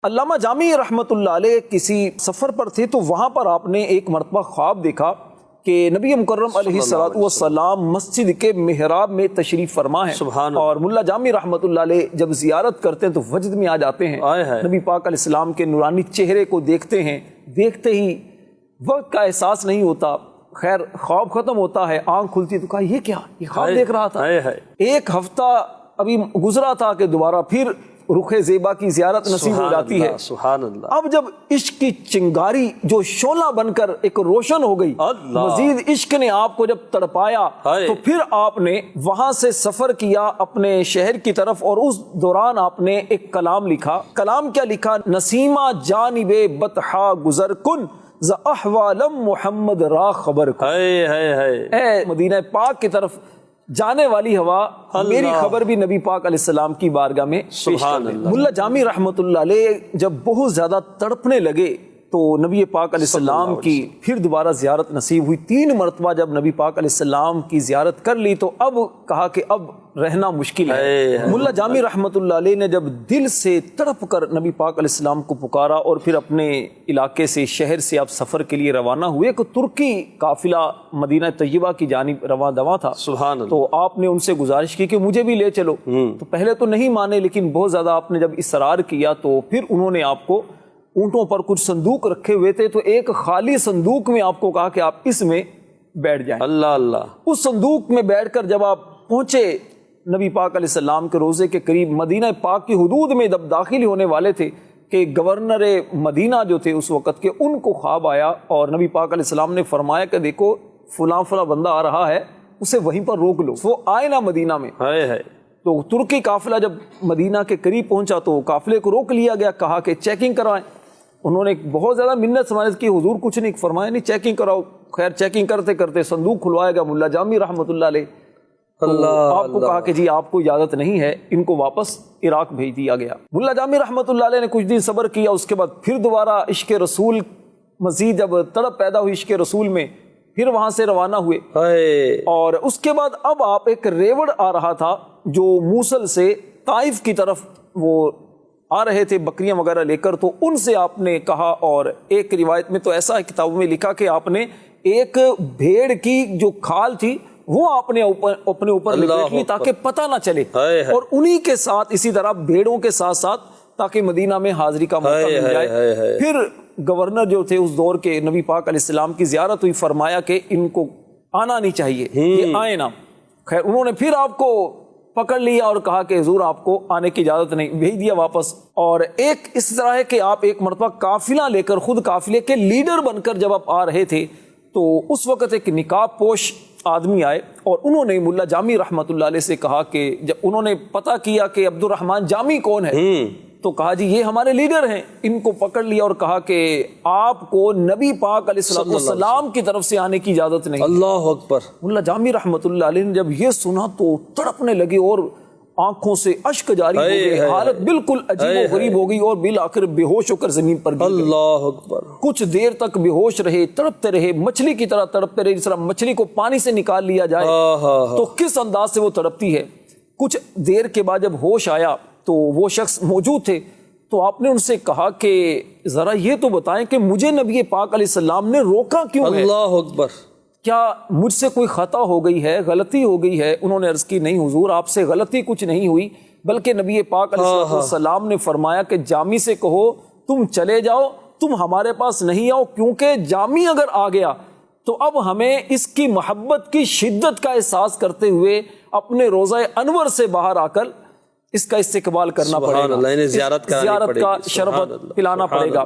علامہ جامی رحمۃ اللہ علیہ کسی سفر پر تھے تو وہاں پر آپ نے ایک مرتبہ خواب دیکھا کہ نبی مکرم علیہ الصلوۃ والسلام مسجد کے محراب میں تشریف فرما ہے، اور ملا جامی رحمۃ اللہ علیہ جب زیارت کرتے ہیں تو وجد میں آ جاتے ہیں، نبی پاک علیہ السلام کے نورانی چہرے کو دیکھتے ہیں، دیکھتے ہی وقت کا احساس نہیں ہوتا، خیر خواب ختم ہوتا ہے، آنکھ کھلتی تو کہا یہ کیا، یہ خواب دیکھ رہا تھا۔ ایک ہفتہ ابھی گزرا تھا کہ دوبارہ پھر رخ زیبا کی زیارت نصیب ہو جاتی ہے۔ سبحان اللہ۔ اب جب عشق کی چنگاری جو شعلہ بن کر ایک روشن ہو گئی، مزید عشق نے آپ کو جب تڑپایا تو پھر آپ نے وہاں سے سفر کیا اپنے شہر کی طرف، اور اس دوران آپ نے ایک کلام لکھا۔ کلام کیا لکھا؟ نسیمہ جانب بطحا گزر کن ز احوالم محمد را خبر کن۔ اے مدینہ پاک کی طرف جانے والی ہوا، میری خبر بھی نبی پاک علیہ السلام کی بارگاہ میں پیش کر دے۔ ملا جامی رحمۃ اللہ علیہ جب بہت زیادہ تڑپنے لگے تو نبی پاک علیہ السلام کی پھر دوبارہ زیارت نصیب ہوئی۔ 3 مرتبہ جب نبی پاک علیہ السلام کی زیارت کر لی تو اب کہا کہ اب رہنا مشکل ہے۔ ملا جامی رحمۃ اللہ علیہ نے جب دل سے تڑپ کر نبی پاک علیہ السلام کو پکارا اور پھر اپنے علاقے سے، شہر سے آپ سفر کے لیے روانہ ہوئے کہ ترکی قافلہ مدینہ طیبہ کی جانب رواں دواں تھا۔ تو آپ نے ان سے گزارش کی کہ مجھے بھی لے چلو، تو پہلے تو نہیں مانے، لیکن بہت زیادہ آپ نے جب اصرار کیا تو پھر انہوں نے آپ کو اونٹوں پر کچھ صندوق رکھے ہوئے تھے، تو ایک خالی صندوق میں آپ کو کہا کہ آپ اس میں بیٹھ جائیں۔ اللہ اللہ۔ اس صندوق میں بیٹھ کر جب آپ پہنچے نبی پاک علیہ السلام کے روضے کے قریب، مدینہ پاک کی حدود میں جب داخل ہونے والے تھے کہ گورنر مدینہ جو تھے اس وقت کے، ان کو خواب آیا اور نبی پاک علیہ السلام نے فرمایا کہ دیکھو فلاں فلاں بندہ آ رہا ہے، اسے وہیں پر روک لو، وہ آئے نا مدینہ میں۔ تو ترکی قافلہ جب مدینہ کے قریب پہنچا تو قافلے کو روک لیا گیا، کہا کہ چیکنگ کروائیں۔ انہوں نے بہت زیادہ منت سماجت کی، حضور کچھ نہیں فرمایا، نہیں چیکنگ کراؤ۔ خیر چیکنگ کرتے کرتے صندوق کھلوایا گیا ملا جامی رحمۃ اللہ علیہ، آپ کو کہا کہ جی آپ کو اجازت نہیں ہے، ان کو واپس عراق بھیج دیا گیا۔ ملا جامی رحمۃ اللہ علیہ نے کچھ دن صبر کیا، اس کے بعد پھر دوبارہ عشق رسول، مزید جب تڑپ پیدا ہوئی عشق رسول میں، پھر وہاں سے روانہ ہوئے، اور اس کے بعد اب آپ ایک ریوڑ آ رہا تھا جو موصل سے طائف کی طرف وہ آ رہے تھے بکریاں وغیرہ لے کر، تو ان سے آپ نے کہا، اور ایک روایت میں تو ایسا ہے کتابوں میں لکھا کہ آپ نے ایک بھیڑ کی جو کھال تھی وہ آپ نے اپنے اوپر لپیٹ لی تاکہ پتہ نہ چلے، اور انہی کے ساتھ اسی طرح بھیڑوں کے ساتھ ساتھ تاکہ مدینہ میں حاضری کا موقع مل جائے۔ پھر گورنر جو تھے اس دور کے، نبی پاک علیہ السلام کی زیارت ہوئی، فرمایا کہ ان کو آنا نہیں چاہیے، یہ آئے نا۔ خیر انہوں نے پھر آپ کو پکڑ لیا اور کہا کہ حضور آپ کو آنے کی اجازت نہیں، بھیج دیا واپس۔ اور ایک اس طرح ہے کہ آپ ایک مرتبہ قافلہ لے کر، خود قافلے کے لیڈر بن کر جب آپ آ رہے تھے تو اس وقت ایک نقاب پوش آدمی آئے، اور انہوں نے ملا جامی رحمۃ اللہ علیہ سے کہا کہ جب انہوں نے پتہ کیا کہ عبد الرحمن جامی کون ہے تو کہا جی یہ ہمارے لیڈر ہیں، ان کو پکڑ لیا اور کہا کہ آپ کو نبی پاک علیہ السلام کی طرف سے آنے کی اجازت نہیں۔ اللہ اکبر۔ ملا جامی رحمۃ اللہ علیہ نے جب یہ سنا تو تڑپنے لگے اور آنکھوں سے اشک جاری ہو گئے، حالت بالکل عجیب و غریب ہو گئی، اور بالآخر بے ہوش ہو کر زمین پر گر گئے۔ اللہ اکبر۔ کچھ دیر تک بے ہوش رہے، تڑپتے رہے، مچھلی کی طرح تڑپتے رہے، جس طرح مچھلی کو پانی سے نکال لیا جائے تو کس انداز سے وہ تڑپتی ہے۔ کچھ دیر کے بعد جب ہوش آیا تو وہ شخص موجود تھے، تو آپ نے ان سے کہا کہ ذرا یہ تو بتائیں کہ مجھے نبی پاک علیہ السلام نے روکا کیوں ہے؟ اللہ اکبر۔ کیا مجھ سے کوئی خطا ہو گئی ہے، غلطی ہو گئی ہے؟ انہوں نے عرض کی نہیں حضور آپ سے غلطی کچھ نہیں ہوئی، بلکہ نبی پاک علیہ السلام نے فرمایا کہ جامی سے کہو تم چلے جاؤ، تم ہمارے پاس نہیں آؤ، کیونکہ جامی اگر آ گیا تو اب ہمیں اس کی محبت کی شدت کا احساس کرتے ہوئے اپنے روضہ انور سے باہر آ کر اس کا استقبال کرنا پڑے گا، زیارت کا شربت پلانا پڑے گا۔